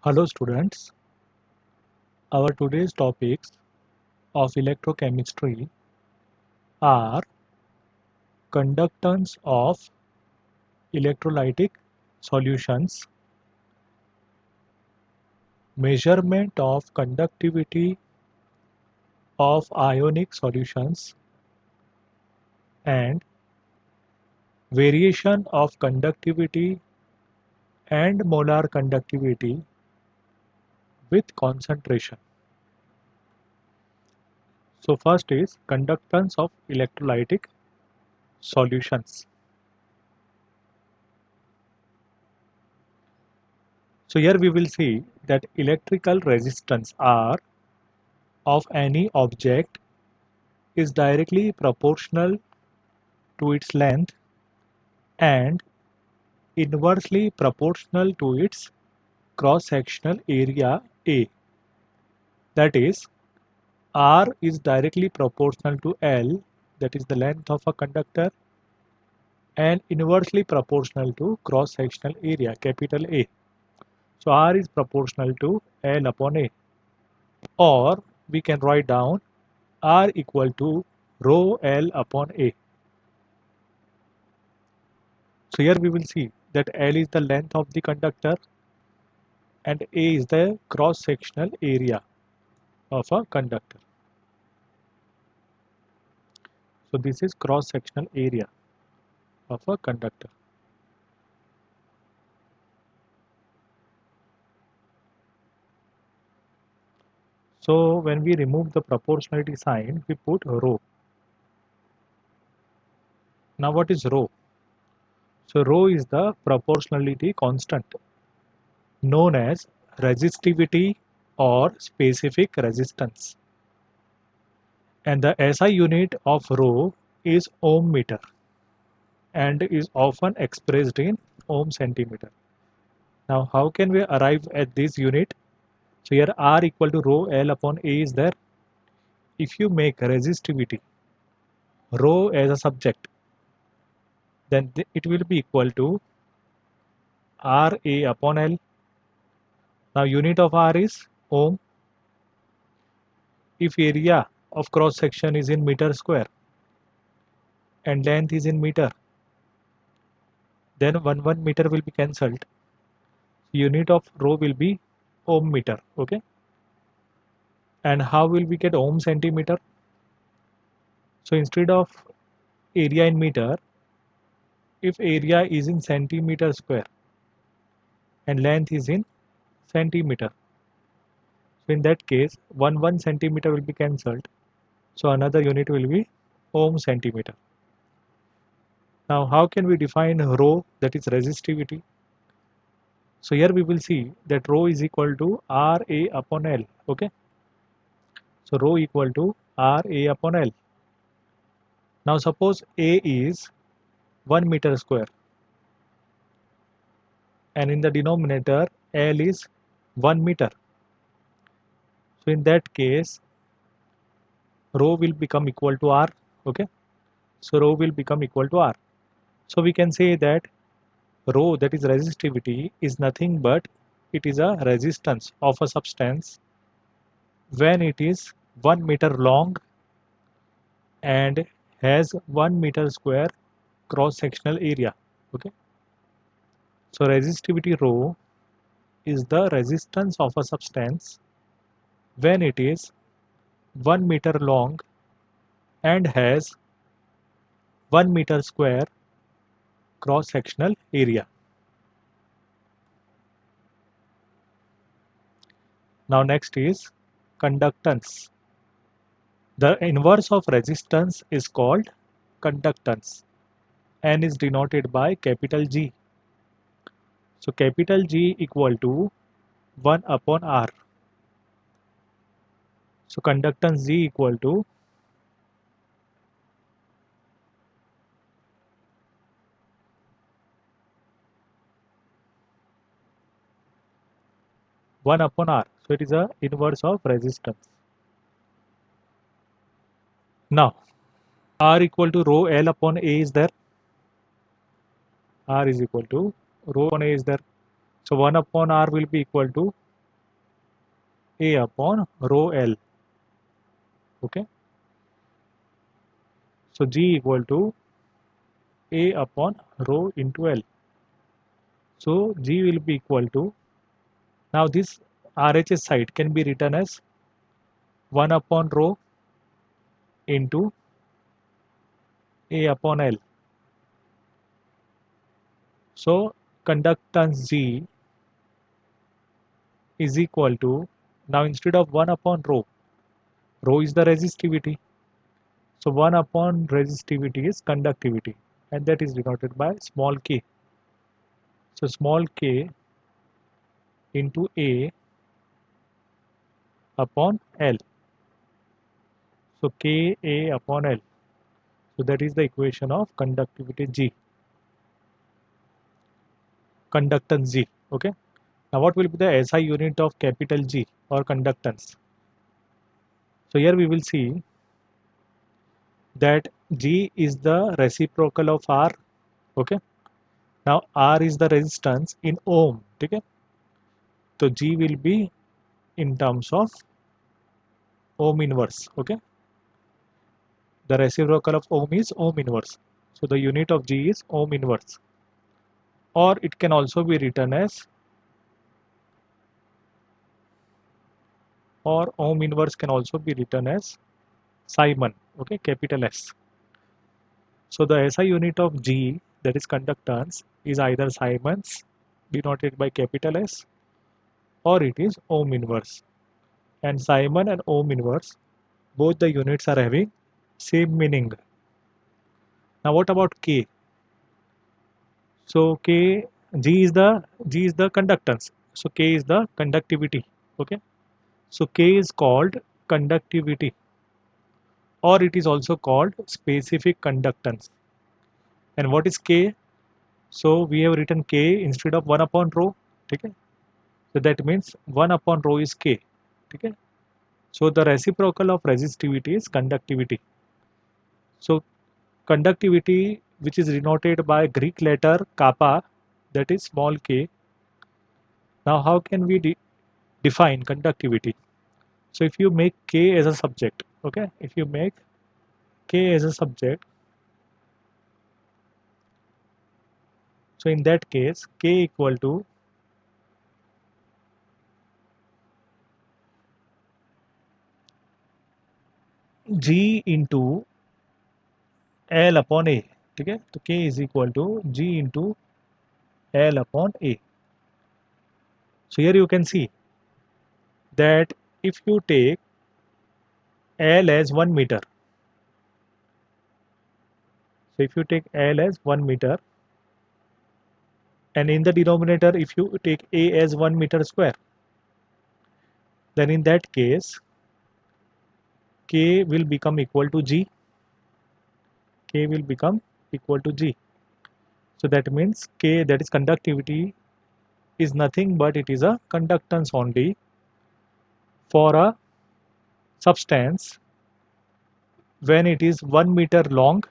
Hello students, our today's topics of electrochemistry are conductance of electrolytic solutions, measurement of conductivity of ionic solutions, and variation of conductivity and molar conductivity with concentration. So first is conductance of electrolytic solutions. So here we will see that electrical resistance R of any object is directly proportional to its length and inversely proportional to its cross-sectional area A. That is, R is directly proportional to L, that is the length of a conductor, and inversely proportional to cross-sectional area, capital A. So R is proportional to L upon A. Or we can write down R equal to rho L upon A. So here we will see that L is the length of the conductor and A is the cross-sectional area of a conductor. So this is cross-sectional area of a conductor. So when we remove the proportionality sign, we put rho. Now what is rho? So rho is the proportionality constant known as resistivity or specific resistance. And the SI unit of rho is ohm meter and is often expressed in ohm centimeter. Now how can we arrive at this unit? So here R equal to rho L upon A is there. If you make resistivity rho as a subject, then it will be equal to Ra upon L. Now unit of R is ohm. If area of cross section is in meter square and length is in meter, then 1 meter will be cancelled. Unit of rho will be ohm meter. Okay. And how will we get ohm centimeter? So instead of area in meter, if area is in centimeter square and length is in centimeter, so in that case 1 centimeter will be cancelled, so another unit will be ohm centimeter. Now how can we define rho, that is resistivity? So here we will see that rho is equal to Ra upon L. Okay, so rho equal to Ra upon L. Now suppose A is 1 meter square and in the denominator L is 1 meter. So in that case rho will become equal to R. Okay, so rho will become equal to R. So we can say that rho, that is resistivity, is nothing but it is a resistance of a substance when it is 1 meter long and has 1 meter square cross sectional area. Okay, so resistivity rho is the resistance of a substance when it is 1 meter long and has 1 meter square cross sectional area. Now next is conductance. The inverse of resistance is called conductance. N is denoted by capital G. So capital G equal to 1 upon R. So conductance G equal to 1 upon R. So it is a inverse of resistance. Now R equal to rho L upon A is there. R is equal to rho upon A is there. So 1 upon R will be equal to A upon rho L. Okay, so G equal to A upon rho into L. So G will be equal to, now this RHS side can be written as 1 upon rho into A upon L. So conductance G is equal to, now instead of 1 upon rho is the resistivity. So 1 upon resistivity is conductivity, and that is denoted by small k. So small k into A upon L. So Ka upon L. So that is the equation of conductivity G, conductance G. Okay. Now what will be the SI unit of capital G or conductance? So here we will see that G is the reciprocal of R. Okay. Now R is the resistance in ohm. Okay. So G will be in terms of ohm inverse. Okay. The reciprocal of ohm is ohm inverse. So the unit of G is ohm inverse. Or it can also be written as, or ohm inverse can also be written as Simon. Okay, capital S. So the SI unit of G, that is conductance, is either Siemens denoted by capital S, or it is ohm inverse. And Simon and ohm inverse, both the units are having same meaning. Now what about K? So G is the conductance. So K is the conductivity. Okay. So K is called conductivity, or it is also called specific conductance. And what is K? So we have written K instead of 1 upon rho. Okay. So that means 1 upon rho is K. Okay. So the reciprocal of resistivity is conductivity. So conductivity, which is denoted by Greek letter kappa, that is small k. Now how can we define conductivity? So if you make k as a subject, okay, if you make k as a subject, so in that case k equal to G into L upon A. Okay, so k is equal to G into L upon A. So here you can see that if you take L as 1 meter, so if you take L as 1 meter, and in the denominator if you take A as 1 meter square, then in that case K will become equal to G. K will become equal to G. So that means K, that is conductivity, is nothing but it is a conductance only for a substance when it is 1 meter long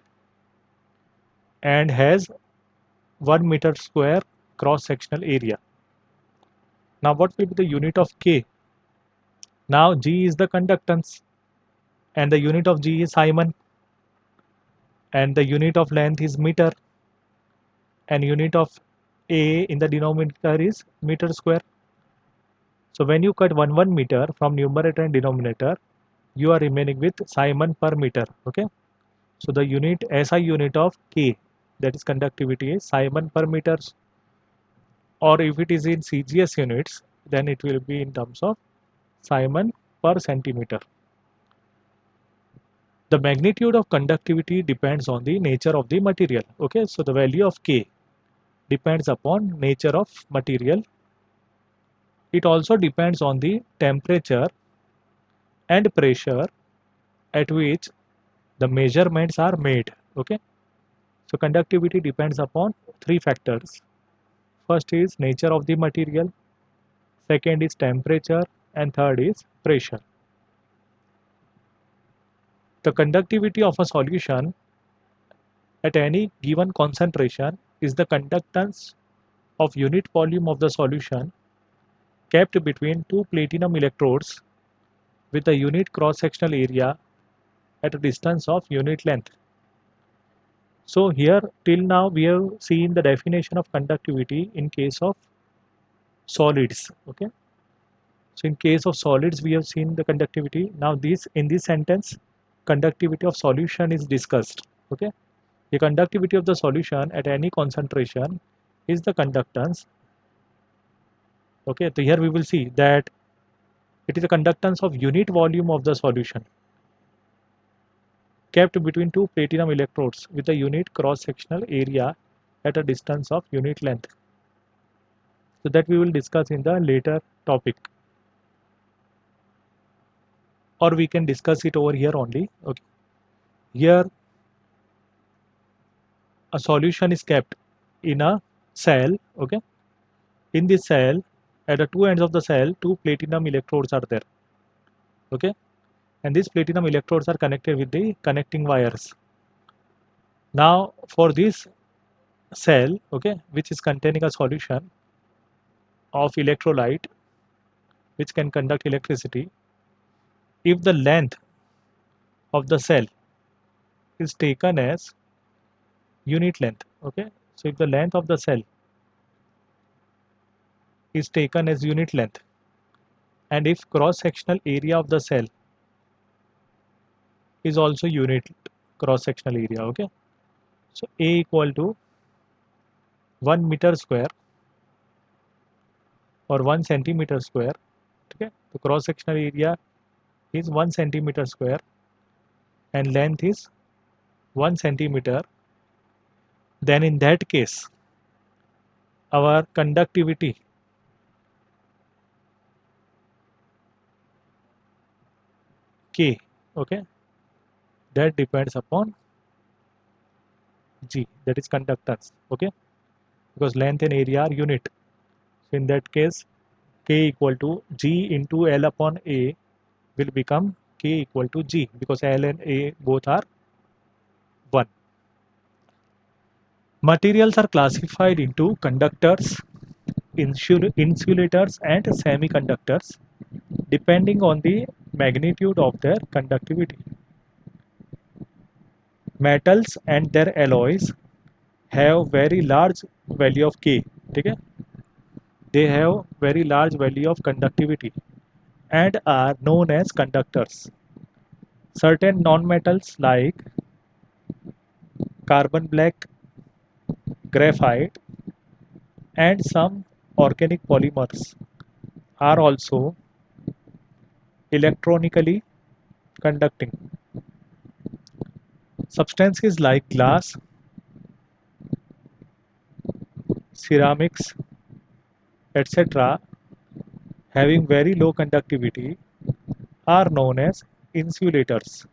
and has 1 meter square cross sectional area. Now what will be the unit of K? Now G is the conductance and the unit of G is Simon, and the unit of length is meter, and unit of A in the denominator is meter square. So when you cut 1 meter from numerator and denominator, you are remaining with Simon per meter. Okay. So the unit SI unit of K, that is conductivity, is Simon per meters, or if it is in CGS units, then it will be in terms of Simon per centimeter. The magnitude of conductivity depends on the nature of the material. Okay, so the value of K depends upon nature of material. It also depends on the temperature and pressure at which the measurements are made. Okay, so conductivity depends upon three factors. First is nature of the material, second is temperature, and third is pressure. The conductivity of a solution at any given concentration is the conductance of unit volume of the solution kept between two platinum electrodes with a unit cross-sectional area at a distance of unit length. So here till now we have seen the definition of conductivity in case of solids. Okay. So in case of solids we have seen the conductivity. Now this in this sentence conductivity of solution is discussed. Okay. The conductivity of the solution at any concentration is the conductance. Okay. So here we will see that it is the conductance of unit volume of the solution kept between two platinum electrodes with a unit cross-sectional area at a distance of unit length. So that we will discuss in the later topic, or we can discuss it over here only. Okay. Here a solution is kept in a cell. Okay. In this cell, at the two ends of the cell, two platinum electrodes are there. Okay. And these platinum electrodes are connected with the connecting wires. Now for this cell, okay, which is containing a solution of electrolyte which can conduct electricity, if the length of the cell is taken as unit length. Okay. So if the length of the cell is taken as unit length, and if cross-sectional area of the cell is also unit cross-sectional area. Okay. So A equal to 1 meter square or 1 centimeter square. Okay. The cross-sectional area is 1 centimeter square and length is 1 centimeter. Then in that case our conductivity K, okay, that depends upon G, that is conductance. Okay, because length and area are unit. So in that case K equal to G into L upon A will become K equal to G, because L and A both are 1. Materials are classified into conductors, insulators and semiconductors depending on the magnitude of their conductivity. Metals and their alloys have very large value of K. Okay? They have very large value of conductivity and are known as conductors. Certain non-metals like carbon black, graphite and some organic polymers are also electronically conducting. Substances like glass, ceramics, etc. having very low conductivity are known as insulators.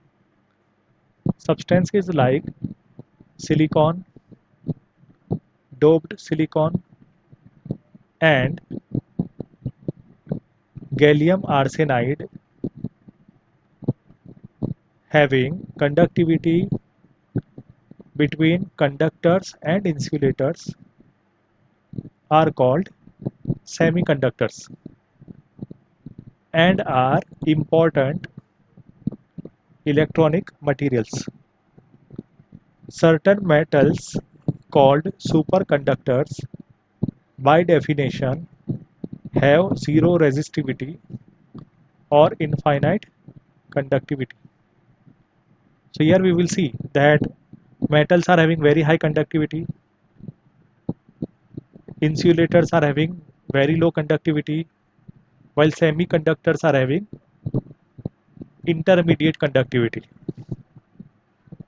Substances like silicon, doped silicon and gallium arsenide having conductivity between conductors and insulators are called semiconductors and are important electronic materials. Certain metals called superconductors by definition have zero resistivity or infinite conductivity. So here we will see that metals are having very high conductivity, insulators are having very low conductivity, while semiconductors are having intermediate conductivity.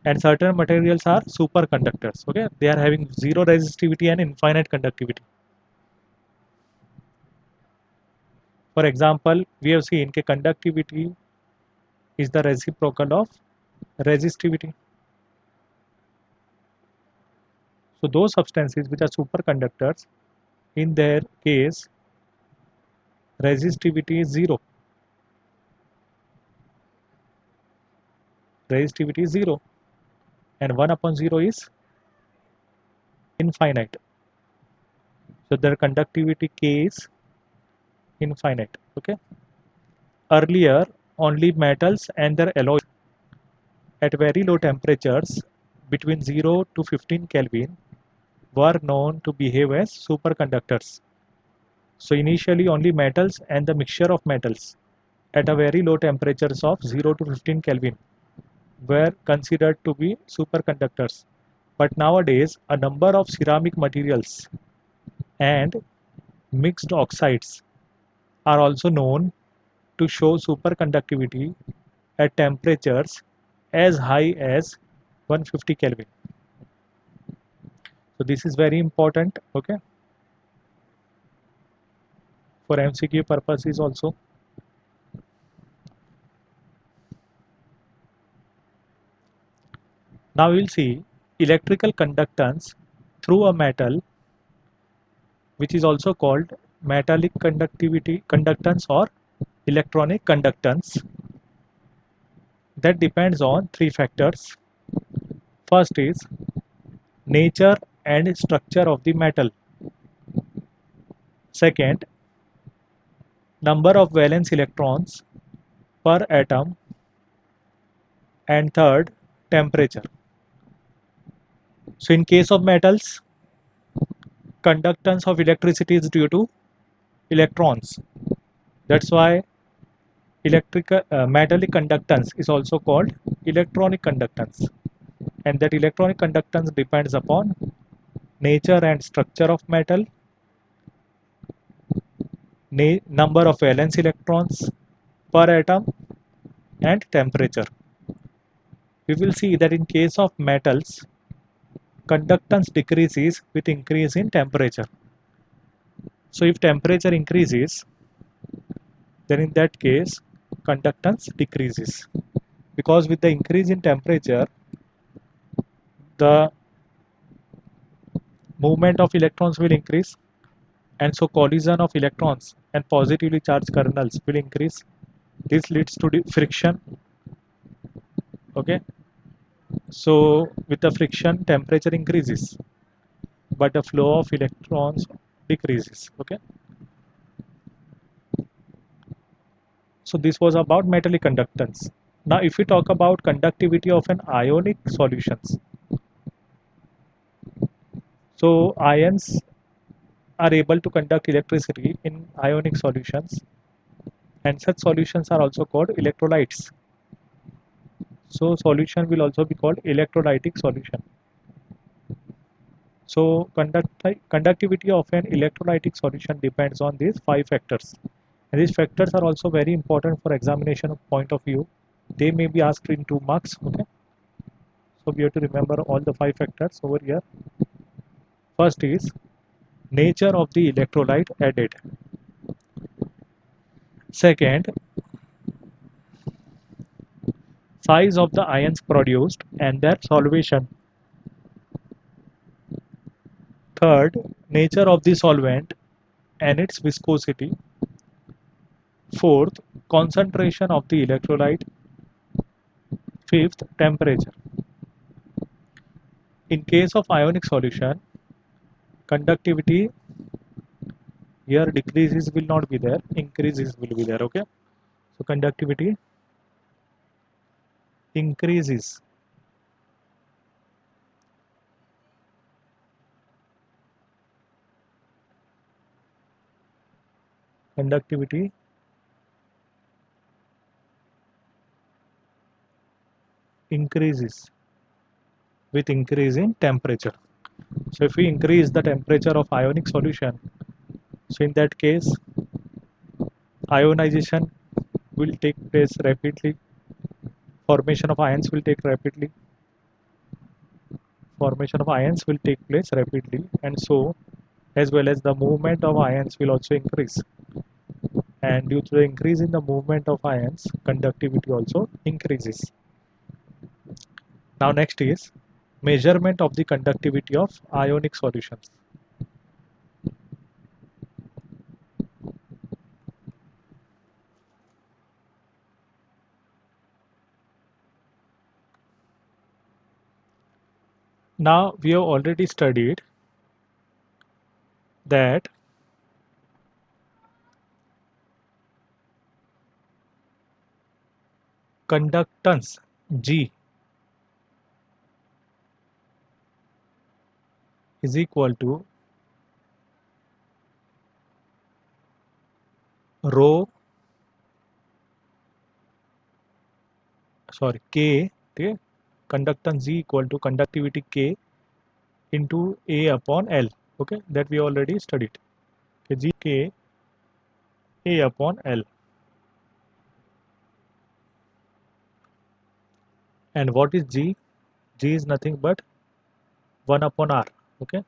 And certain materials are superconductors. Okay, they are having zero resistivity and infinite conductivity. For example, we have seen that conductivity is the reciprocal of resistivity. So those substances which are superconductors, in their case resistivity is zero. Resistivity is 0 and 1 upon 0 is infinite. So their conductivity K is infinite. Okay. Earlier, only metals and their alloys at very low temperatures between 0 to 15 Kelvin were known to behave as superconductors. So initially only metals and the mixture of metals at a very low temperatures of 0 to 15 Kelvin were considered to be superconductors. But nowadays a number of ceramic materials and mixed oxides are also known to show superconductivity at temperatures as high as 150 Kelvin. So this is very important, okay, for MCQ purposes also. Now we'll see electrical conductance through a metal, which is also called metallic conductivity conductance or electronic conductance. That depends on three factors. First is nature and structure of the metal. Second, number of valence electrons per atom. And third, temperature. So in case of metals, conductance of electricity is due to electrons. That's why metallic conductance is also called electronic conductance. And that electronic conductance depends upon nature and structure of metal, number of valence electrons per atom, and temperature. We will see that in case of metals, conductance decreases with increase in temperature. So if temperature increases, then in that case conductance decreases, because with the increase in temperature the movement of electrons will increase, and so collision of electrons and positively charged kernels will increase. This leads to friction. Okay, so with the friction temperature increases but the flow of electrons decreases. Okay, so this was about metallic conductance. Now if we talk about conductivity of an ionic solutions, so ions are able to conduct electricity in ionic solutions, and such solutions are also called electrolytes. So solution will also be called electrolytic solution. So conductivity of an electrolytic solution depends on these five factors. And these factors are also very important for examination point of view. They may be asked in 2 marks. Okay. So we have to remember all the five factors over here. First is nature of the electrolyte added. Second, size of the ions produced and their solvation. Third, nature of the solvent and its viscosity. Fourth, concentration of the electrolyte. Fifth, temperature. In case of ionic solution, conductivity here decreases will not be there, increases will be there. Okay, so conductivity increases. Conductivity increases with increase in temperature. So if we increase the temperature of ionic solution, so in that case ionization will take place rapidly, formation of ions will take rapidly, formation of ions will take place rapidly, and so as well as the movement of ions will also increase, and due to the increase in the movement of ions conductivity also increases. Now next is measurement of the conductivity of ionic solutions. Now we have already studied that conductance G is equal to rho K, okay, conductance G equal to conductivity K into A upon L, okay, that we already studied. Okay, G K A upon L. And what is G? G is nothing but 1 upon R, okay.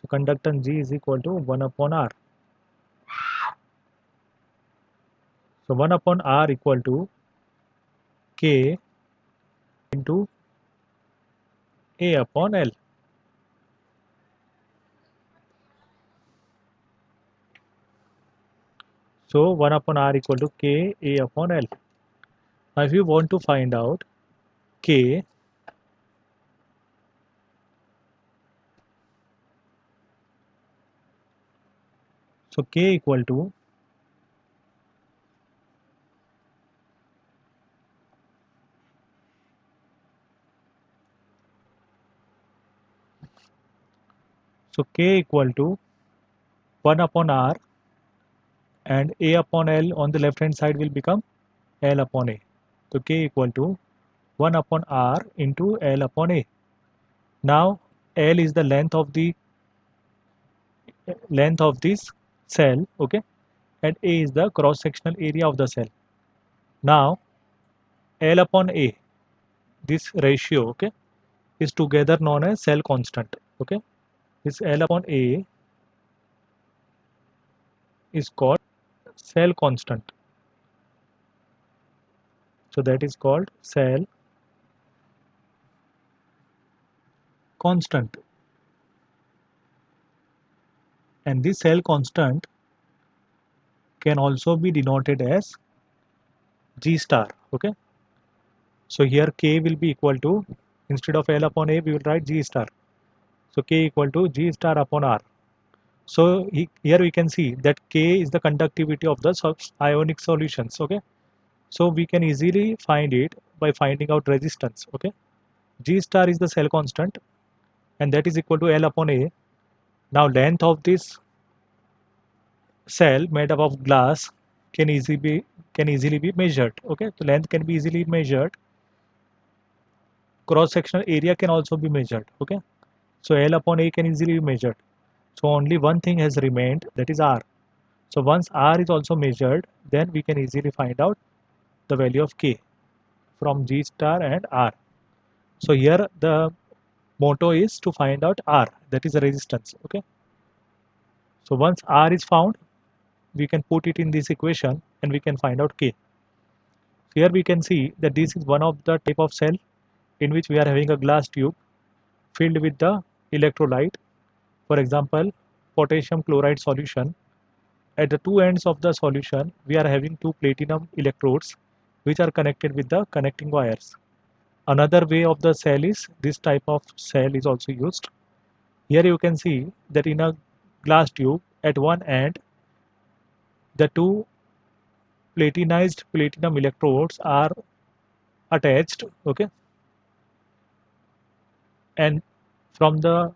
So conductance G is equal to 1 upon R. So 1 upon R equal to K into A upon L. So 1 upon R equal to K A upon L. Now if you want to find out K, so K equal to K equal to 1 upon R, and A upon L on the left hand side will become L upon A. So K equal to 1 upon R into L upon A. Now L is the length of this cell, okay, and A is the cross sectional area of the cell. Now L upon A, this ratio, okay, is together known as cell constant, okay. This L upon A is called cell constant. So that is called cell constant. And this cell constant can also be denoted as G star, okay. So here K will be equal to, instead of L upon A, we will write G star. So K equal to G star upon R. So here we can see that K is the conductivity of the ionic solutions, okay. So we can easily find it by finding out resistance, okay. G star is the cell constant, and that is equal to L upon A. Now length of this cell made up of glass can easily be measured, okay. So length can be easily measured. Cross sectional area can also be measured, okay. So L upon A can easily be measured. So only one thing has remained, that is R. So once R is also measured, then we can easily find out the value of K from G star and R. So here the motto is to find out R, that is the resistance, okay. So once R is found, we can put it in this equation and we can find out K. Here we can see that this is one of the type of cell in which we are having a glass tube filled with the electrolyte, for example potassium chloride solution. At the two ends of the solution we are having two platinum electrodes which are connected with the connecting wires. Another way of the cell is this type of cell is also used. Here you can see that in a glass tube at one end the two platinized platinum electrodes are attached, okay, and from the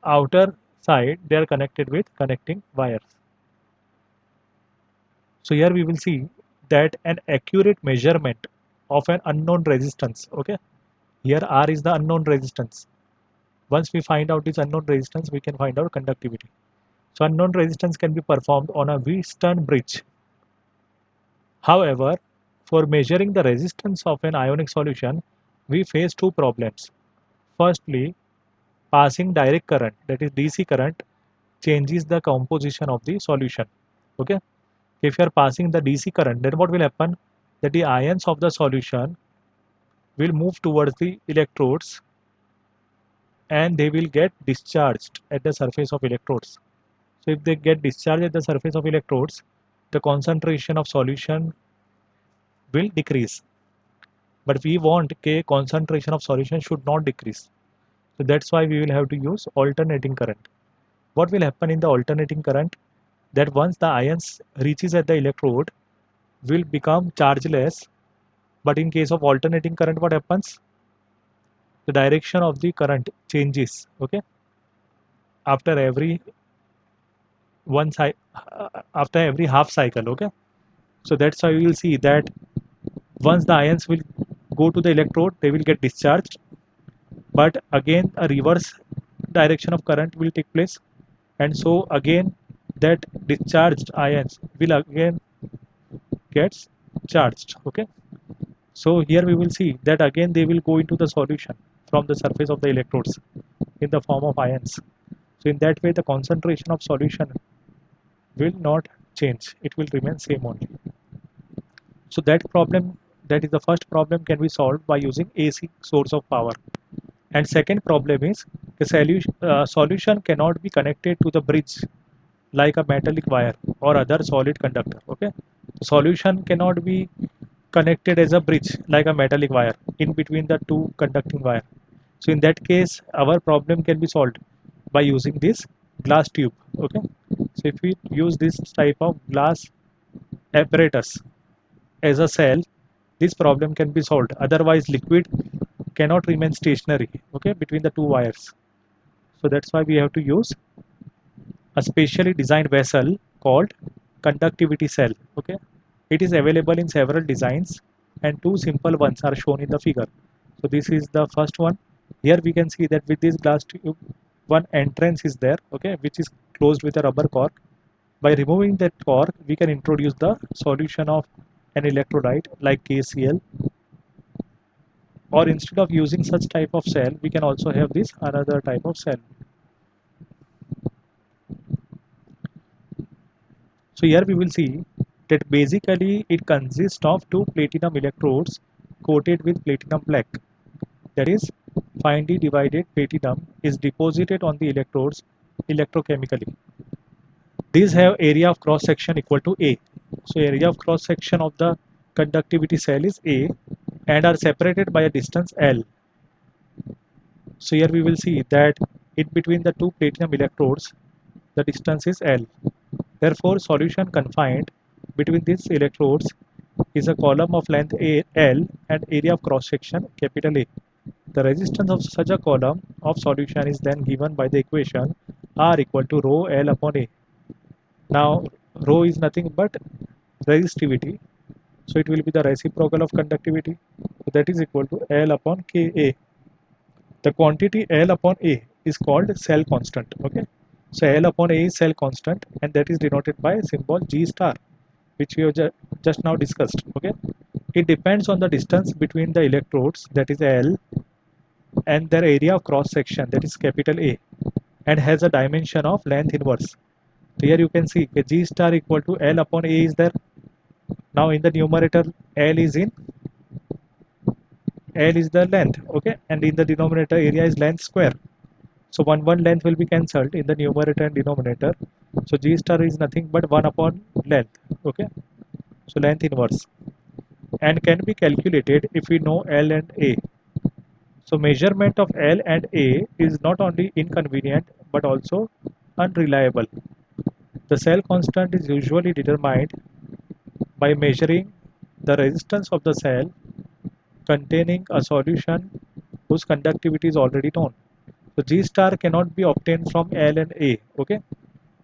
outer side they are connected with connecting wires. So here we will see that an accurate measurement of an unknown resistance, okay, here R is the unknown resistance. Once we find out this unknown resistance, we can find out conductivity. So unknown resistance can be performed on a Wheatstone bridge. However, for measuring the resistance of an ionic solution, we face two problems. Firstly, passing direct current, that is DC current, changes the composition of the solution, okay. If you are passing the DC current, then what will happen? That the ions of the solution will move towards the electrodes and they will get discharged at the surface of electrodes. So if they get discharged at the surface of electrodes, the concentration of solution will decrease. But we want K concentration of solution should not decrease. So that's why we will have to use alternating current. What will happen in the alternating current? That once the ions reaches at the electrode will become chargeless But in case of alternating current, what happens? The direction of the current changes, okay, after every after every half cycle, okay. So that's why we will see that once the ions will go to the electrode, they will get discharged, but again a reverse direction of current will take place, and so again that discharged ions will again gets charged, okay. So here we will see that again they will go into the solution from the surface of the electrodes in the form of ions. So in that way the concentration of solution will not change, it will remain same only. So that problem, that is the first problem, can be solved by using AC source of power. And second problem is the solution cannot be connected to the bridge like a metallic wire or other solid conductor, okay. Solution cannot be connected as a bridge like a metallic wire in between the two conducting wire. So in that case our problem can be solved by using this glass tube, okay. So if we use this type of glass apparatus as a cell, this problem can be solved. Otherwise liquid cannot remain stationary, okay, between the two wires. So that's why we have to use a specially designed vessel called conductivity cell, okay. It is available in several designs and two simple ones are shown in the figure. So this is the first one. Here we can see that with this glass tube one entrance is there, okay, which is closed with a rubber cork. By removing that cork we can introduce the solution of an electrolyte like KCl, or instead of using such type of cell we can also have this another type of cell. So here we will see that basically it consists of two platinum electrodes coated with platinum black. That is, finely divided platinum is deposited on the electrodes electrochemically. These have area of cross section equal to A. So area of cross section of the conductivity cell is A and are separated by a distance L. So here we will see that in between the two platinum electrodes the distance is L. Therefore, solution confined between these electrodes is a column of length L and area of cross section capital A. The resistance of such a column of solution is then given by the equation R equal to rho L upon A. Now, rho is nothing but resistivity, so it will be the reciprocal of conductivity. So that is equal to L upon Ka. The quantity L upon A is called cell constant. Okay, so L upon A is cell constant, and that is denoted by symbol G star, which we have just now discussed. Okay, it depends on the distance between the electrodes, that is L, and their area of cross section, that is capital A, and has a dimension of length inverse. So here you can see G star equal to L upon A is there. Now in the numerator L is the length, okay, and in the denominator area is length square. So one length will be cancelled in the numerator and denominator. So G star is nothing but 1 upon length, okay. So length inverse, and can be calculated if we know L and A. So measurement of L and A is not only inconvenient but also unreliable. The cell constant is usually determined by measuring the resistance of the cell containing a solution whose conductivity is already known. So G star cannot be obtained from L and A. Okay.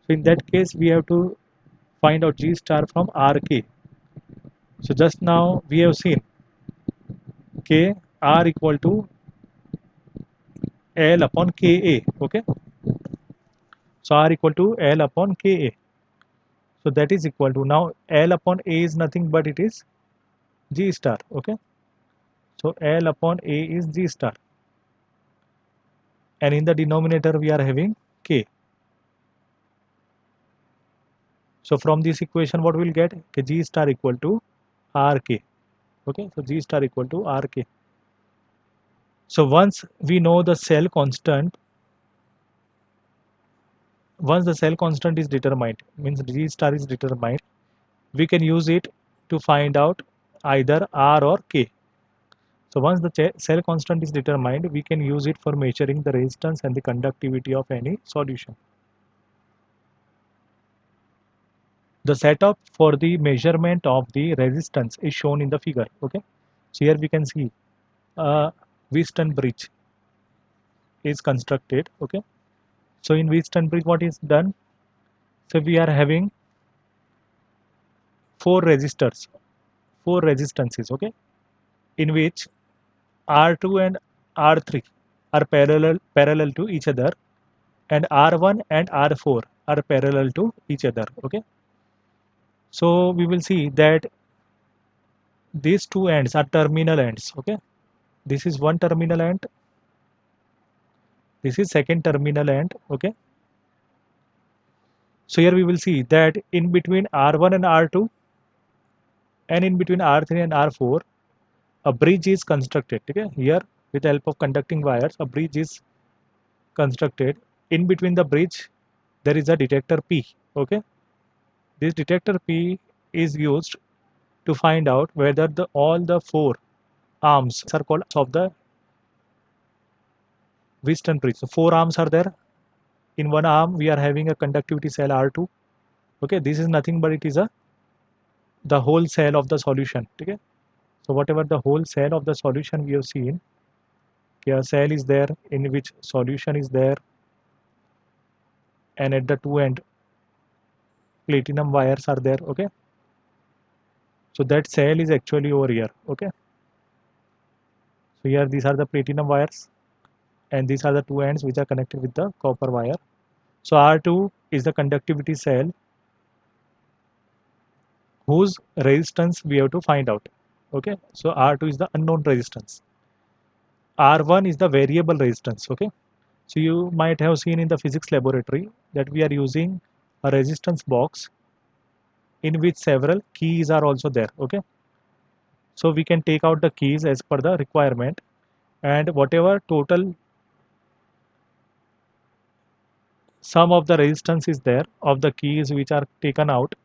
So in that case we have to find out G star from RK. So just now we have seen K R equal to L upon Ka. Okay. So R equal to L upon Ka. So that is equal to, now L upon A is nothing but it is G star. Okay. So L upon A is G star, and in the denominator we are having K. So from this equation what we will get? G star equal to RK. Okay, so G star equal to RK. So once we know the cell constant, once the cell constant is determined, means G star is determined, we can use it to find out either R or K. So once the cell constant is determined, we can use it for measuring the resistance and the conductivity of any solution. The setup for the measurement of the resistance is shown in the figure. Okay, So here we can see a Wheatstone bridge is constructed. Okay, so in Wheatstone bridge what is done? So we are having four resistors, four resistances, okay, in which R2 and R3 are parallel to each other, and R1 and R4 are parallel to each other. Okay, so we will see that these two ends are terminal ends. Okay, this is one terminal end, this is second terminal end. Okay, so here we will see that in between R1 and R2 and in between R3 and R4 a bridge is constructed. Okay, here with the help of conducting wires a bridge is constructed. In between the bridge there is a detector P. Okay, this detector P is used to find out whether all the four arms are called of the Wheatstone bridge. So four arms are there. In one arm we are having a conductivity cell R2. Okay, this is nothing but it is a the whole cell of the solution. Okay, so whatever the whole cell of the solution we have seen, okay, a cell is there in which solution is there, and at the two end platinum wires are there. Okay, so that cell is actually over here. Okay, so here these are the platinum wires and these are the two ends which are connected with the copper wire. So R2 is the conductivity cell whose resistance we have to find out. Okay, so R2 is the unknown resistance, R1 is the variable resistance. Okay, so you might have seen in the physics laboratory that we are using a resistance box in which several keys are also there. Okay, so we can take out the keys as per the requirement, and whatever total sum of the resistance is there of the keys which are taken out,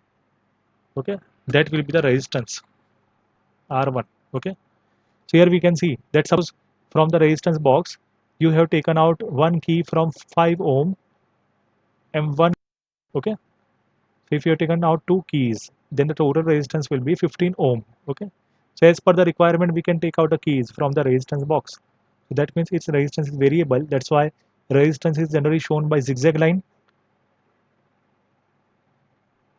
okay, that will be the resistance R1. Okay, so here we can see that suppose from the resistance box you have taken out one key from 5 ohm and one. Okay, so if you have taken out two keys then the total resistance will be 15 ohm. Okay, so as per the requirement we can take out the keys from the resistance box. So that means its resistance is variable. That's why resistance is generally shown by zigzag line,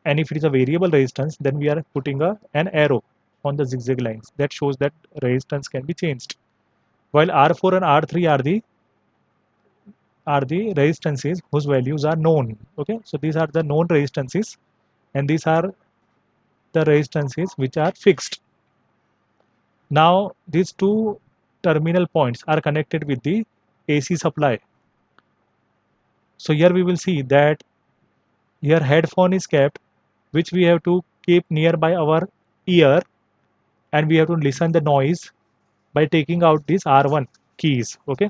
and if it is a variable resistance then we are putting an arrow on the zigzag lines that shows that resistance can be changed, while R4 and R3 are the resistances whose values are known. Okay, so these are the known resistances and these are the resistances which are fixed. Now these two terminal points are connected with the AC supply. So here we will see that here headphone is kept which we have to keep nearby our ear, and we have to listen the noise by taking out these R1 keys. Okay,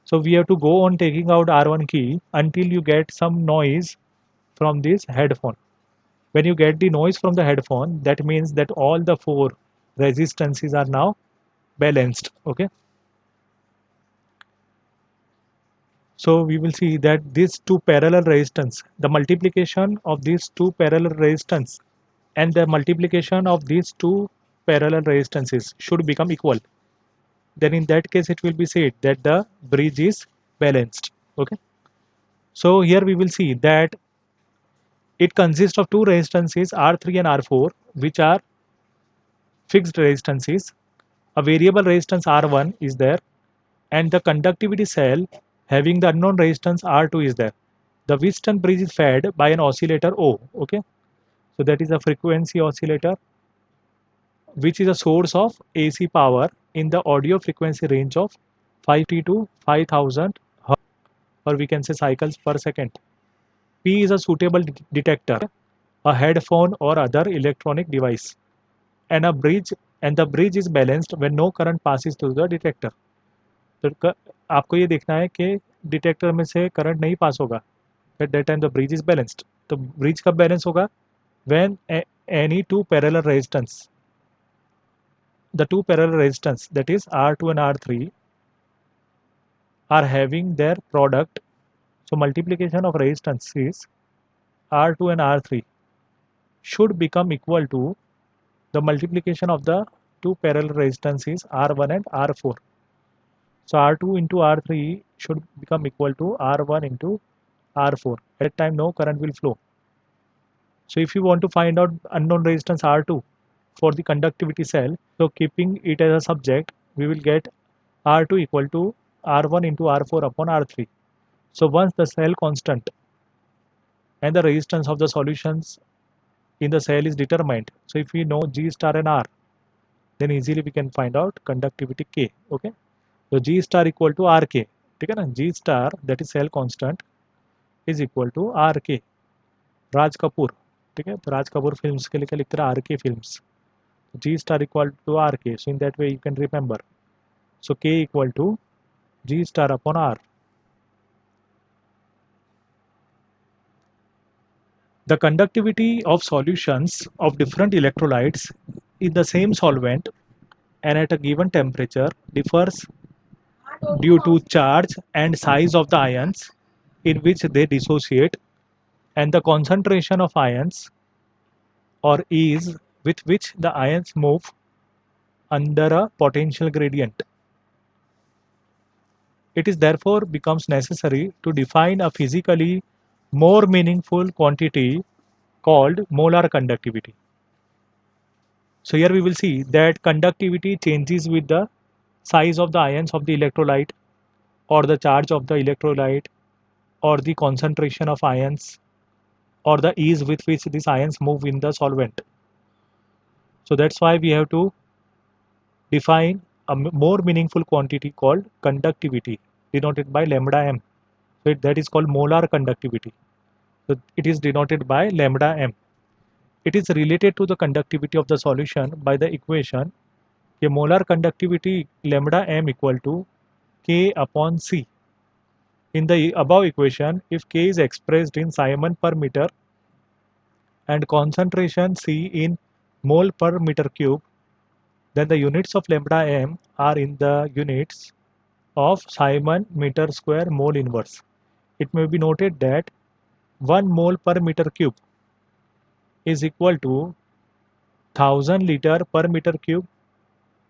so we have to go on taking out R1 key until you get some noise from this headphone. When you get the noise from the headphone, that means that all the four resistances are now balanced. Okay, so we will see that these two parallel resistance, the multiplication of these two parallel resistance and the multiplication of these two parallel resistances should become equal. Then in that case it will be said that the bridge is balanced. Okay, so here we will see that it consists of two resistances R3 and R4 which are fixed resistances. A variable resistance R1 is there and the conductivity cell having the unknown resistance R2 is there. The Wheatstone bridge is fed by an oscillator O. Okay, so that is a frequency oscillator which is a source of AC power in the audio frequency range of 5T to 5000 Hz, or we can say cycles per second. P is a suitable detector, a headphone or other electronic device, and the bridge is balanced when no current passes through the detector. तो आपको ये देखना है कि detector में से current नहीं पास होगा, at that time the bridge is balanced. तो bridge कब बैलेंस होगा? When any two parallel resistance, the two parallel resistance that is R2 and R3 are having their product. So multiplication of resistances R2 and R3 should become equal to the multiplication of the two parallel resistances R1 and R4. So R2 into R3 should become equal to R1 into R4. At that time no current will flow. So if you want to find out unknown resistance R2 for the conductivity cell, so keeping it as a subject, we will get R2 equal to R1 into R4 upon R3. So once the cell constant and the resistance of the solutions in the cell is determined, so if we know G star and R, then easily we can find out conductivity K. Okay, so G star equal to RK. ठीक है ना, G star that is cell constant is equal to RK. Raj Kapoor, ठीक है, तो Raj Kapoor films के लिए क्या लिखते हैं, RK films. G star equal to RK, so in that way you can remember. So K equal to G star upon R. The conductivity of solutions of different electrolytes in the same solvent and at a given temperature differs due to charge and size of the ions in which they dissociate and the concentration of ions or ease with which the ions move under a potential gradient. It is therefore becomes necessary to define a physically more meaningful quantity called molar conductivity. So here we will see that conductivity changes with the size of the ions of the electrolyte or the charge of the electrolyte or the concentration of ions or the ease with which these ions move in the solvent. So that's why we have to define a more meaningful quantity called conductivity denoted by lambda m. So that is called molar conductivity. So it is denoted by lambda m. It is related to the conductivity of the solution by the equation a molar conductivity lambda m equal to K upon C. In the above equation, if K is expressed in Simon per meter and concentration C in mole per meter cube, then the units of lambda m are in the units of Simon meter square mole inverse. It may be noted that 1 mole per meter cube is equal to 1000 liter per meter cube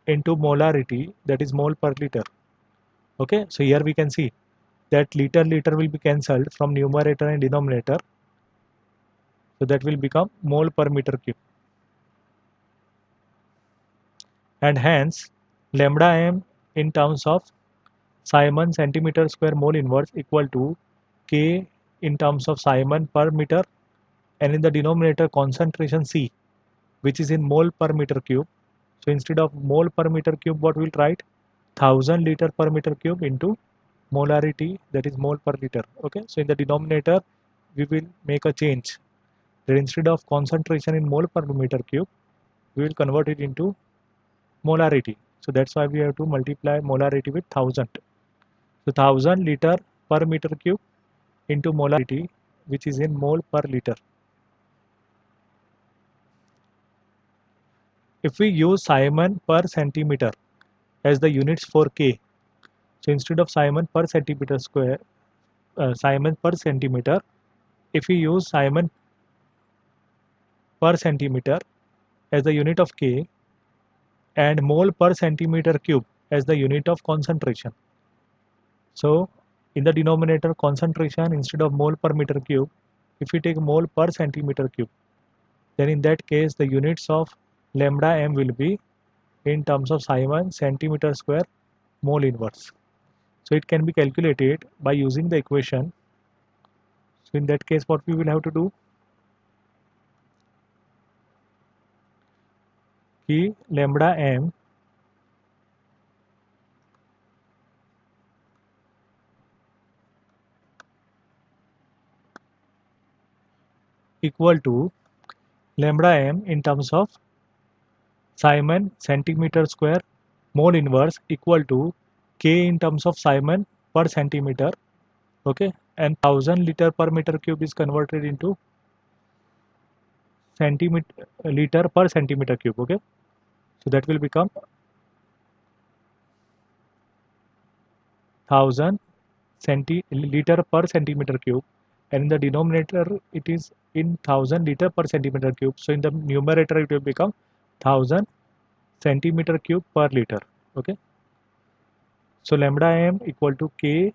into molarity, that is mole per liter. Okay, so here we can see that liter will be cancelled from numerator and denominator, so that will become mole per meter cube, and hence lambda m in terms of Simon centimeter square mole inverse equal to K in terms of Simon per meter, and in the denominator concentration C, which is in mole per meter cube. So instead of mole per meter cube, what we'll write, 1000 liter per meter cube into molarity, that is mole per liter. Okay, so in the denominator we will make a change, that instead of concentration in mole per meter cube, we will convert it into molarity. So that's why we have to multiply molarity with 1000. So 1000 liter per meter cube into molarity, which is in mole per liter. If we use Simon per centimeter as the units for K, so instead of Simon per centimeter square, Simon per centimeter, if we use Simon per centimeter as the unit of K and mole per centimeter cube as the unit of concentration. So in the denominator concentration instead of mole per meter cube, if we take mole per centimeter cube, then in that case the units of lambda m will be in terms of Simon centimeter square mole inverse. So it can be calculated by using the equation. So in that case what we will have to do, कि lambda m equal to lambda m in terms of Simon centimeter square mole inverse equal to K in terms of Simon per centimeter. Okay, and 1000 liter per meter cube is converted into centimeter liter per centimeter cube. Okay, so that will become 1000 liter per centimeter cube, and in the denominator it is in 1000 liter per centimeter cube. So in the numerator it will become 1000 centimeter cube per liter. Okay, so lambda m equal to K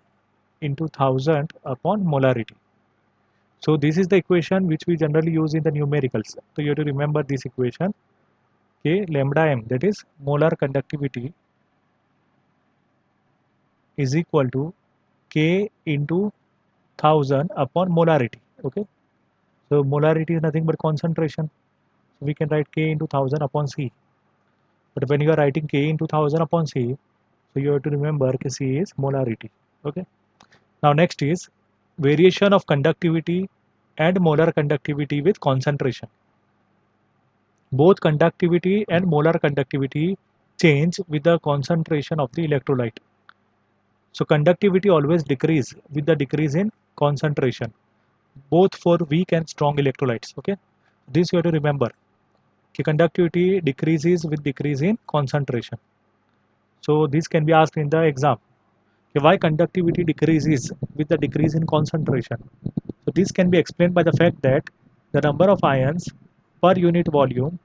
into 1000 upon molarity. So this is the equation which we generally use in the numericals. So you have to remember this equation. K lambda m, that is molar conductivity, is equal to K into 1000 upon molarity. Okay, so molarity is nothing but concentration. So we can write K into 1000 upon C. But when you are writing K into 1000 upon C, so you have to remember that C is molarity. Okay. Now next is variation of conductivity and molar conductivity with concentration. Both conductivity and molar conductivity change with the concentration of the electrolyte. So conductivity always decrease with the decrease in concentration, both for weak and strong electrolytes. Okay, this you have to remember. Conductivity decreases with decrease in concentration. So this can be asked in the exam. Why conductivity decreases with the decrease in concentration? So this can be explained by the fact that the number of ions per unit volume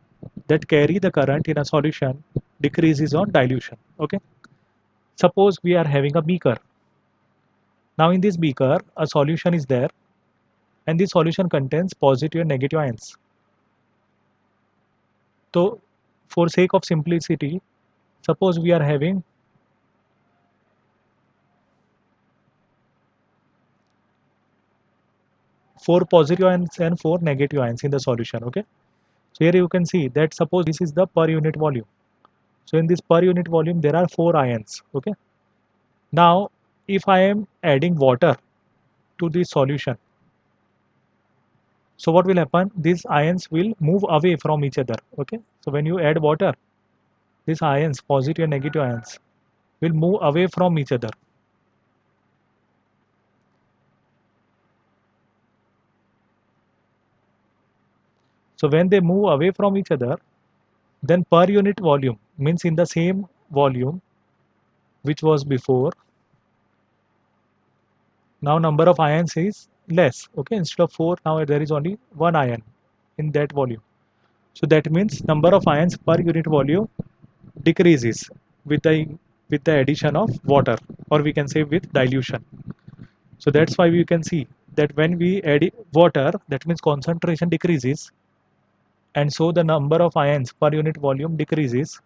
that carry the current in a solution decreases on dilution. Okay. Suppose we are having a beaker. Now in this beaker, a solution is there, and this solution contains positive and negative ions. So for sake of simplicity, suppose we are having four positive ions and four negative ions in the solution. Okay, so here you can see that suppose this is the per unit volume. So in this per unit volume there are four ions. Okay, now if I am adding water to this solution, so what will happen? These ions will move away from each other. Okay, so when you add water, these ions, positive and negative ions, will move away from each other. So when they move away from each other, then per unit volume means in the same volume which was before, now number of ions is less. Okay, instead of 4, now there is only 1 ion in that volume. So that means number of ions per unit volume decreases with the addition of water, or we can say with dilution. So that's why we can see that when we add water, that means concentration decreases, and so the number of ions per unit volume decreases,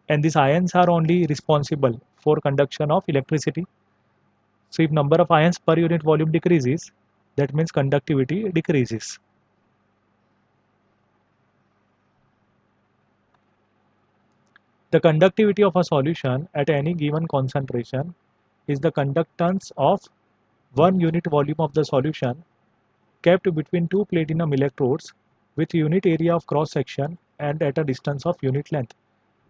and these ions are only responsible for conduction of electricity. So if number of ions per unit volume decreases, that means conductivity decreases. The conductivity of a solution at any given concentration is the conductance of 1 unit volume of the solution kept between two platinum electrodes with unit area of cross section and at a distance of unit length.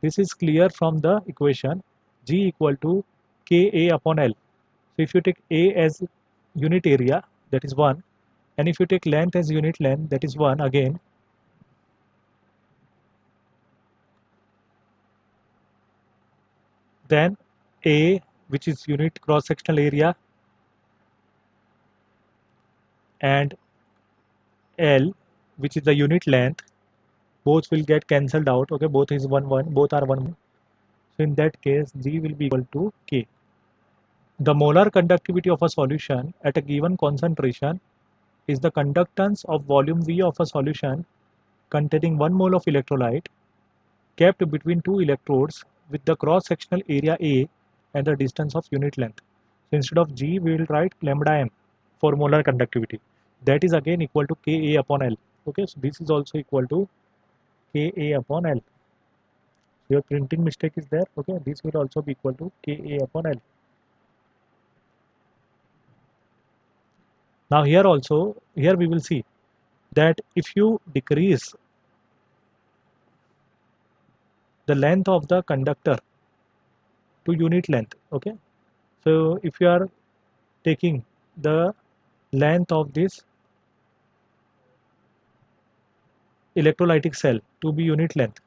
This is clear from the equation G equal to Ka upon L. So if you take A as unit area, that is 1, and if you take length as unit length, that is 1 again, then A, which is unit cross sectional area, and L, which is the unit length, both will get cancelled out. Okay, both is 1 1, both are 1. So in that case, G will be equal to K. The molar conductivity of a solution at a given concentration is the conductance of volume V of a solution containing 1 mole of electrolyte kept between two electrodes with the cross-sectional area A and the distance of unit length. So instead of G, we will write lambda m for molar conductivity. That is again equal to Ka upon L. Okay, so this is also equal to Ka upon L. So your printing mistake is there. Okay, this will also be equal to Ka upon L. Now here also, here we will see that if you decrease the length of the conductor to unit length, okay, so if you are taking the length of this electrolytic cell to be unit length,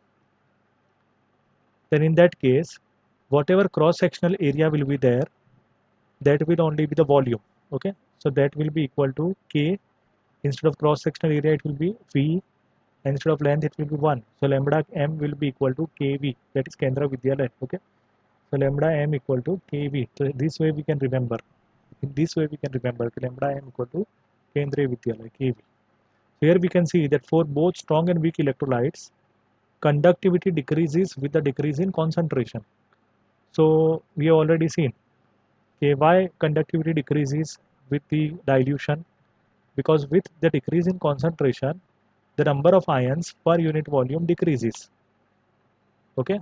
then in that case whatever cross sectional area will be there, that will only be the volume. Okay, so that will be equal to K. Instead of cross sectional area, it will be V instead of length it will be 1. So lambda m will be equal to kv, that is Kendra Vidyalaya. Okay, so lambda m equal to kv. So this way we can remember. In this way we can remember lambda m equal to Kendriya Vidyalaya, kv. So here we can see that for both strong and weak electrolytes, conductivity decreases with the decrease in concentration. So we have already seen why conductivity decreases with the dilution, because with the decrease in concentration the number of ions per unit volume decreases. Okay,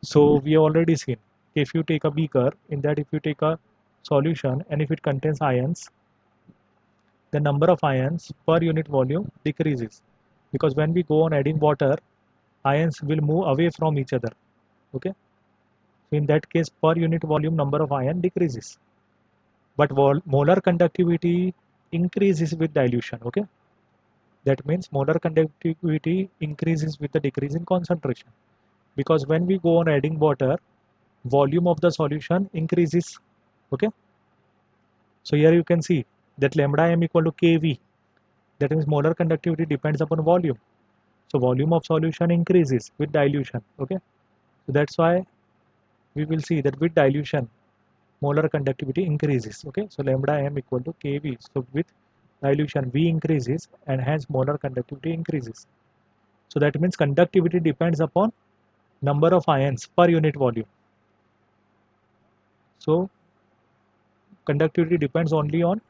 so we have already seen if you take a beaker, in that if you take a solution and if it contains ions, the number of ions per unit volume decreases, because when we go on adding water, ions will move away from each other. Okay, so in that case per unit volume number of ion decreases, but molar conductivity increases with dilution. Okay, that means molar conductivity increases with the decrease in concentration, because when we go on adding water, volume of the solution increases. Okay, so here you can see that lambda m equal to kv, that means molar conductivity depends upon volume, so volume of solution increases with dilution. Okay, so that's why we will see that with dilution molar conductivity increases. Okay, so lambda m equal to kv, so with dilution v increases and hence molar conductivity increases. So that means conductivity depends upon number of ions per unit volume. So conductivity depends only on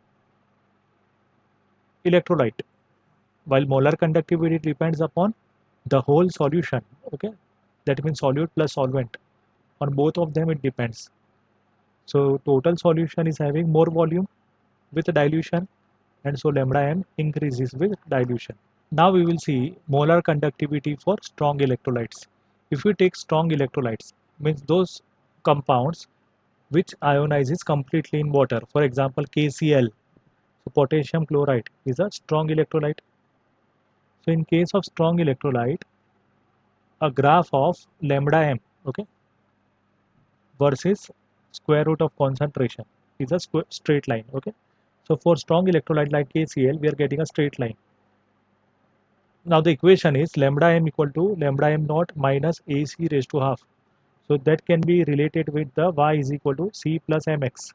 electrolyte, while molar conductivity depends upon the whole solution. Okay, that means solute plus solvent, on both of them it depends. So total solution is having more volume with dilution, and so lambda m increases with dilution. Now we will see molar conductivity for strong electrolytes. If we take strong electrolytes, means those compounds which ionizes completely in water, for example KCl, so potassium chloride is a strong electrolyte. So in case of strong electrolyte, a graph of lambda m, okay, versus square root of concentration is a straight line. Okay, so for strong electrolyte like KCl, we are getting a straight line. Now the equation is lambda m equal to lambda m naught minus AC raised to half. So that can be related with the y is equal to C plus mx.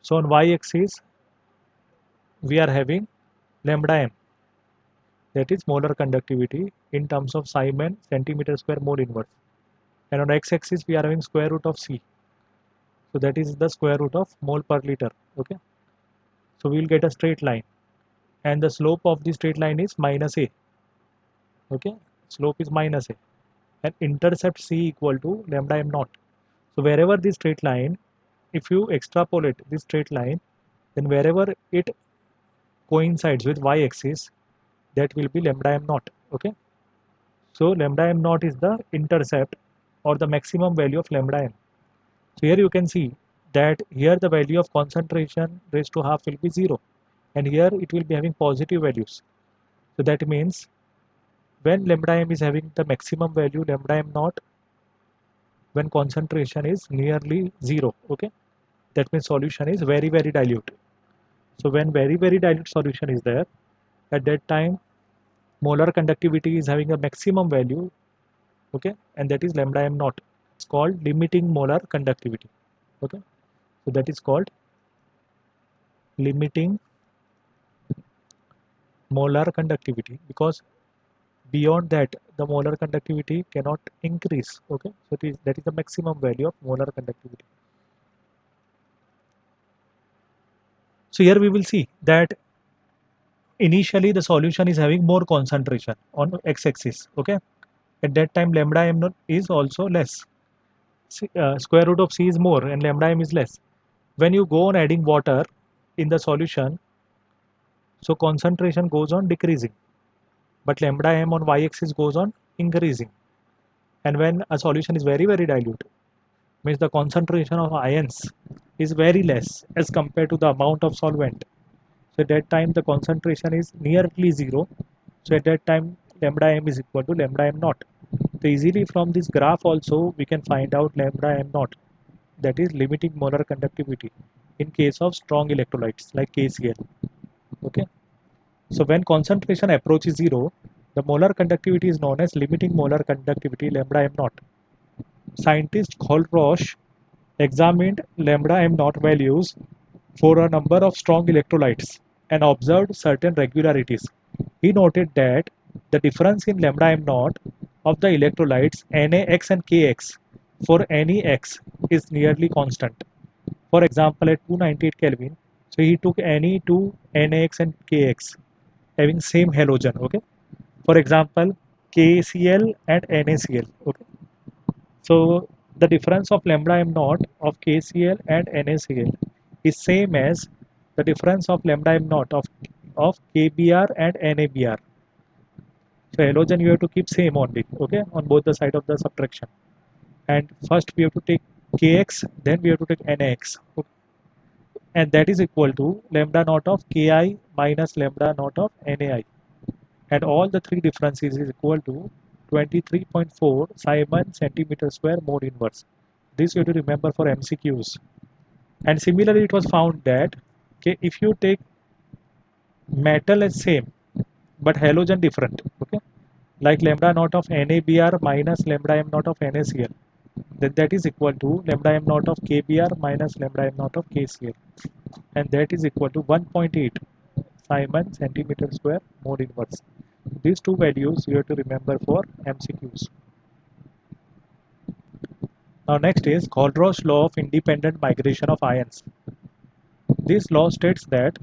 So on y-axis we are having lambda m, that is molar conductivity in terms of Simon centimeter square mole inverse, and on x-axis we are having square root of C, so that is the square root of mole per liter. Okay, so we will get a straight line, and the slope of the straight line is minus a. Okay, slope is minus a, and intercept C equal to lambda m naught. So wherever this straight line, if you extrapolate this straight line, then wherever it coincides with y-axis, that will be lambda m naught. Okay, so lambda m naught is the intercept or the maximum value of lambda m. So here you can see that here the value of concentration raised to half will be 0, and here it will be having positive values. So that means when lambda m is having the maximum value lambda m naught, when concentration is nearly 0. Okay, that means solution is very dilute. So when very dilute solution is there, at that time molar conductivity is having a maximum value. Okay, and that is lambda m naught. It's called limiting molar conductivity. Okay, so that is called limiting molar conductivity, because beyond that the molar conductivity cannot increase. Okay, so that is the maximum value of molar conductivity. So here we will see that initially the solution is having more concentration on x-axis. Okay, at that time lambda m naught is also less. Square root of C is more and lambda m is less. When you go on adding water in the solution, so concentration goes on decreasing, but lambda m on y-axis goes on increasing. And when a solution is very dilute, means the concentration of ions is very less as compared to the amount of solvent. So at that time the concentration is nearly 0. So at that time lambda m is equal to lambda m naught. So easily from this graph also we can find out lambda m naught, that is limiting molar conductivity in case of strong electrolytes like KCl. Okay, So when concentration approaches zero, the molar conductivity is known as limiting molar conductivity lambda m naught. Scientist Kohlrausch examined lambda m naught values for a number of strong electrolytes and observed certain regularities. He noted that the difference in lambda m naught of the electrolytes NaX and Kx for any x is nearly constant. For example, at 298 Kelvin, so he took Ne2 NaX and Kx having same halogen. Okay. For example, KCl and NaCl. Okay. So the difference of lambda m naught of KCl and NaCl is same as the difference of lambda m naught of KBr and NABr. So halogen you have to keep same only, okay, on both the side of the subtraction. And first we have to take Kx, then we have to take NaX, okay? And that is equal to lambda naught of Ki minus lambda naught of Nai. And all the three differences is equal to 23.4 Simon centimeter square mode inverse. This you have to remember for MCQs. And similarly, it was found that, okay, if you take metal as same but halogen different, okay, like lambda naught of NABr minus lambda m naught of NaCl, then that is equal to lambda m naught of KBr minus lambda m naught of KCl, and that is equal to 1.8 Simon centimeter square mode inverse. These two values you have to remember for MCQs. Now next is Kohlrausch law of independent migration of ions. This law states that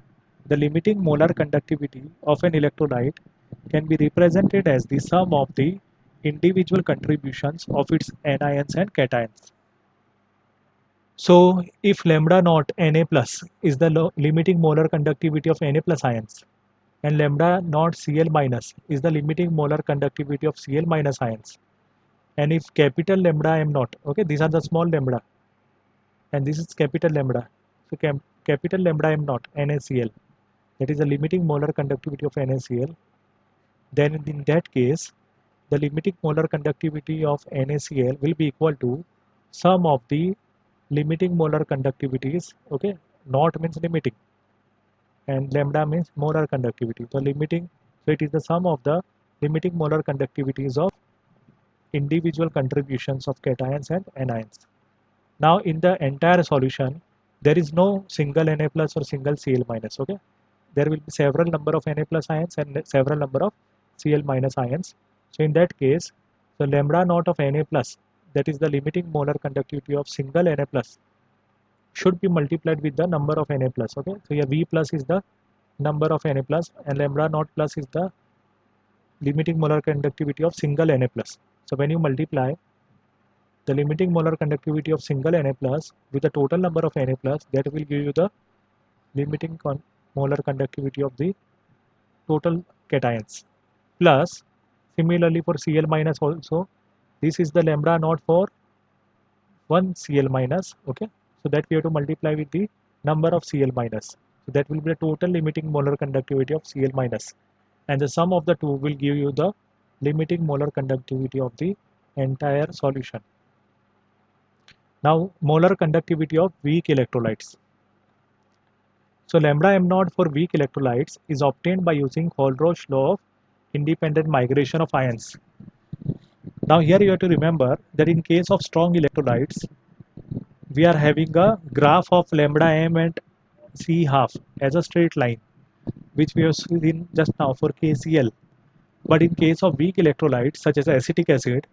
the limiting molar conductivity of an electrolyte can be represented as the sum of the individual contributions of its anions and cations. So if lambda naught Na plus is the limiting molar conductivity of Na plus ions, and lambda naught Cl minus is the limiting molar conductivity of Cl minus ions, and if capital lambda m naught, okay, these are the small lambda and this is capital lambda, so capital lambda m naught NaCl, that is the limiting molar conductivity of NaCl, then in that case the limiting molar conductivity of NaCl will be equal to sum of the limiting molar conductivities, okay, naught means limiting and lambda means molar conductivity. So limiting, so it is the sum of the limiting molar conductivities of individual contributions of cations and anions. Now in the entire solution, there is no single Na plus or single Cl minus, okay. There will be several number of Na plus ions and several number of Cl minus ions. So in that case, the lambda naught of Na plus, that is the limiting molar conductivity of single Na plus, should be multiplied with the number of Na plus, okay. So here V plus is the number of Na plus and lambda naught plus is the limiting molar conductivity of single Na plus. So when you multiply the limiting molar conductivity of single Na plus with the total number of Na plus, that will give you the limiting molar conductivity of the total cations. Plus similarly for Cl minus also, this is the lambda naught for one Cl minus, okay. So that we have to multiply with the number of Cl minus. So that will be the total limiting molar conductivity of Cl minus, and the sum of the two will give you the limiting molar conductivity of the entire solution. Now molar conductivity of weak electrolytes. So lambda m naught for weak electrolytes is obtained by using Kohlrausch law of independent migration of ions. Now here you have to remember that in case of strong electrolytes, we are having a graph of lambda m and C half as a straight line, which we have seen just now for KCl. But in case of weak electrolytes such as acetic acid,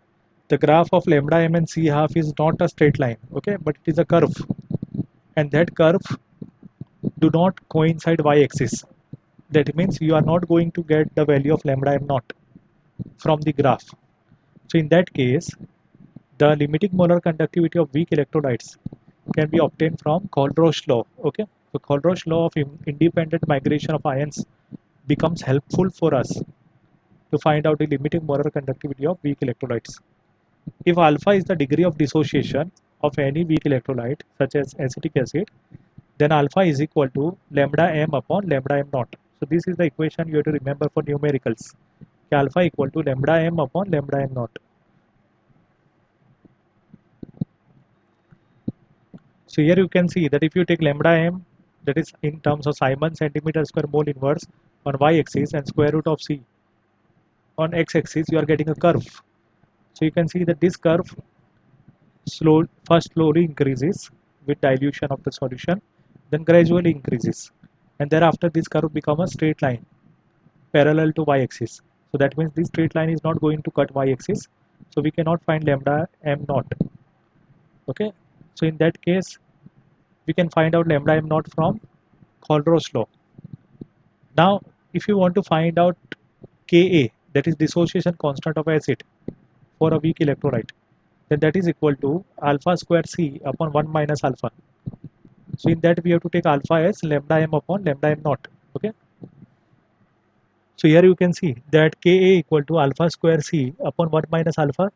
the graph of lambda m and C half is not a straight line, okay, but it is a curve, and that curve do not coincide y-axis. That means you are not going to get the value of lambda m naught from the graph. So in that case, the limiting molar conductivity of weak electrolytes can be obtained from Kohlrausch law. Okay, so Kohlrausch law of independent migration of ions becomes helpful for us to find out the limiting molar conductivity of weak electrolytes. If alpha is the degree of dissociation of any weak electrolyte such as acetic acid, then alpha is equal to lambda m upon lambda m naught. So this is the equation you have to remember for numericals. Alpha equal to lambda m upon lambda m naught. So here you can see that if you take lambda m, that is in terms of Simon centimeter square mole inverse, on y-axis and square root of c on x-axis, you are getting a curve. So you can see that this curve first slowly increases with dilution of the solution, then gradually increases, and thereafter this curve becomes a straight line parallel to y-axis. So that means this straight line is not going to cut y-axis, so we cannot find lambda m naught. Okay, so in that case we can find out lambda m naught from Colrose law. Now if you want to find out Ka, that is dissociation constant of acid for a weak electrolyte, then that is equal to alpha square C upon 1 minus alpha. So in that we have to take alpha as lambda m upon lambda m naught. Okay. So here you can see that Ka equal to alpha square C upon 1 minus alpha,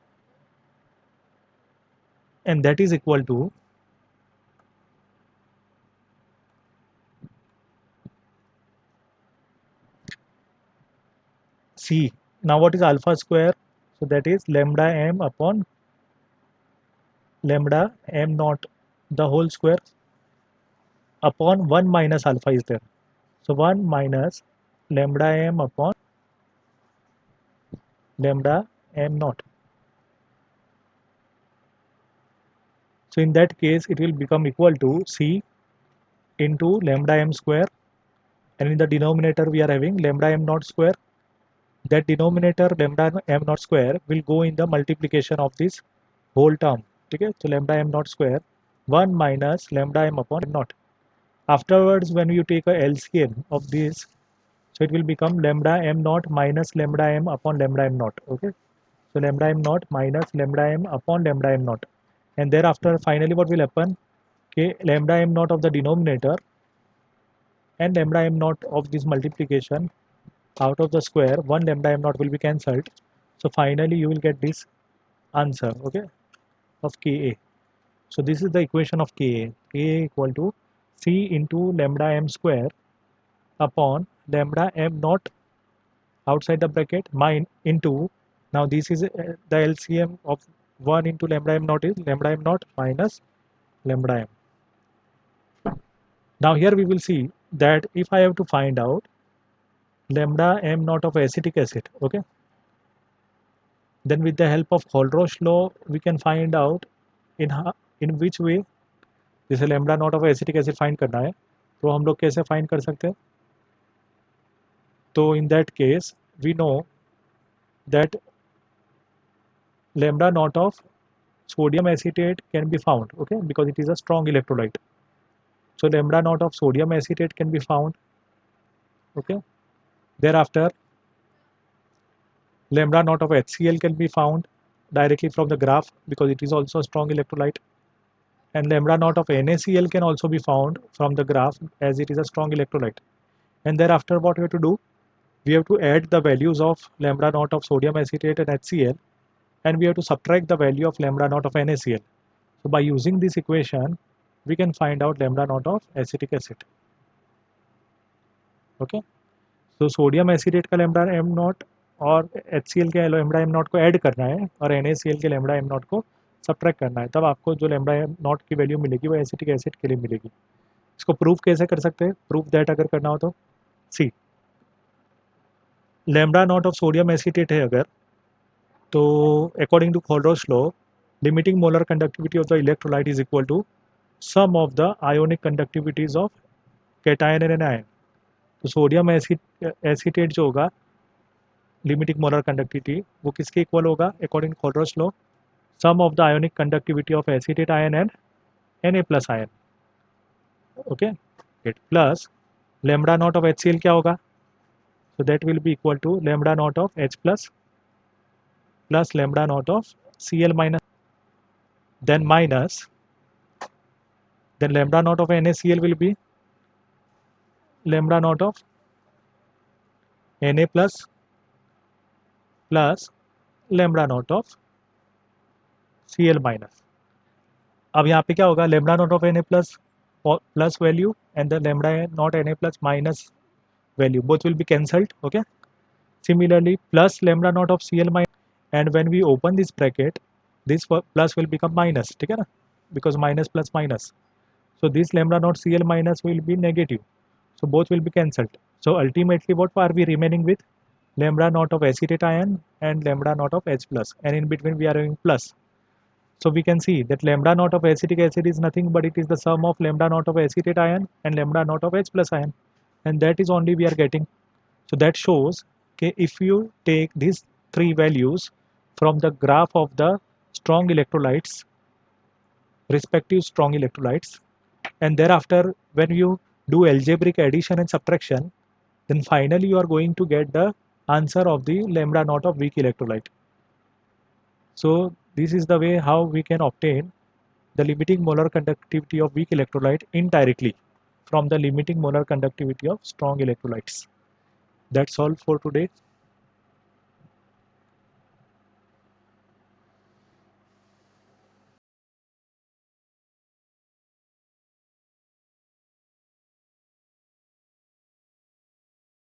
and that is equal to C. Now what is alpha square? So that is lambda m upon lambda m naught, the whole square, upon 1 minus alpha is there. So 1 minus lambda m upon lambda m naught. So in that case it will become equal to C into lambda m square, and in the denominator we are having lambda m naught square. That denominator lambda m naught square will go in the multiplication of this whole term. Okay, so lambda m naught square 1 minus lambda m upon m naught. Afterwards when you take a LCM of this, so it will become lambda m naught minus lambda m upon lambda m naught. Okay, so lambda m naught minus lambda m upon lambda m naught, and thereafter finally what will happen? Okay, lambda m naught of the denominator and lambda m naught of this multiplication out of the square, 1 lambda m naught will be cancelled. So finally you will get this answer, okay, of Ka. So this is the equation of Ka. Ka equal to C into lambda m square upon lambda m naught outside the bracket mine into, now this is the LCM of 1 into lambda m naught is lambda m naught minus lambda m. Now here we will see that if I have to find out lambda m naught of acetic acid, okay, then with the help of Colrose law we can find out in which way. जैसे lambda naught of acetic acid find करना है तो हम लोग कैसे find कर सकते हैं? तो in that case we know that lambda naught of sodium acetate can be found, okay, because it is a strong electrolyte. So lambda naught of sodium acetate can be found, okay. Thereafter lambda naught of HCl can be found directly from the graph because it is also a strong electrolyte, and lambda naught of NaCl can also be found from the graph as it is a strong electrolyte. And thereafter what we have to do, we have to add the values of lambda naught of sodium acetate and HCl, and we have to subtract the value of lambda naught of NaCl. So by using this equation we can find out lambda naught of acetic acid, okay. तो sodium acetate का lambda am not और HCl के lambda am not को add करना है और NaCl के lambda am not को सब्ट्रैक्ट करना है, तब आपको जो लैम्डा एम नॉट की वैल्यू मिलेगी वो एसिटिक एसिड के लिए मिलेगी. इसको प्रूफ कैसे कर सकते हैं? प्रूफ दैट अगर करना हो तो C lambda naught of sodium acetate है अगर, तो according to Colrose law limiting molar conductivity of the electrolyte is equal to sum of the ionic conductivities of cation and anion. तो सोडियम एसिटेट जो होगा लिमिटिंग मोलर कंडक्टिविटी वो किसके इक्वल होगा according to Colrose law? Sum of the ionic conductivity of acetate ion and Na plus ion, okay, plus lambda naught of HCl क्या होगा? so that will be equal to lambda naught of H plus lambda naught of Cl minus, then minus, then lambda naught of NaCl will be lambda naught of Na plus lambda naught of Cl minus. अब यहाँ पे क्या होगा? lambda naught of Na plus value and the lambda naught Na plus minus value, both will be cancelled, okay. Similarly plus lambda naught of Cl minus, and when we open this bracket this plus will become minus, ठीक है ना, because minus plus minus, so this lambda naught Cl minus will be negative, so both will be cancelled. So ultimately what are we remaining with? Lambda naught of acetate ion and lambda naught of H plus, and in between we are having plus. So we can see that lambda naught of acetic acid is nothing but it is the sum of lambda naught of acetate ion and lambda naught of H plus ion, and that is only we are getting. So that shows, okay, if you take these three values from the graph of the strong electrolytes, respective strong electrolytes, and thereafter when you do algebraic addition and subtraction, then finally you are going to get the answer of the lambda naught of weak electrolyte. So this is the way how we can obtain the limiting molar conductivity of weak electrolyte indirectly from the limiting molar conductivity of strong electrolytes. That's all for today.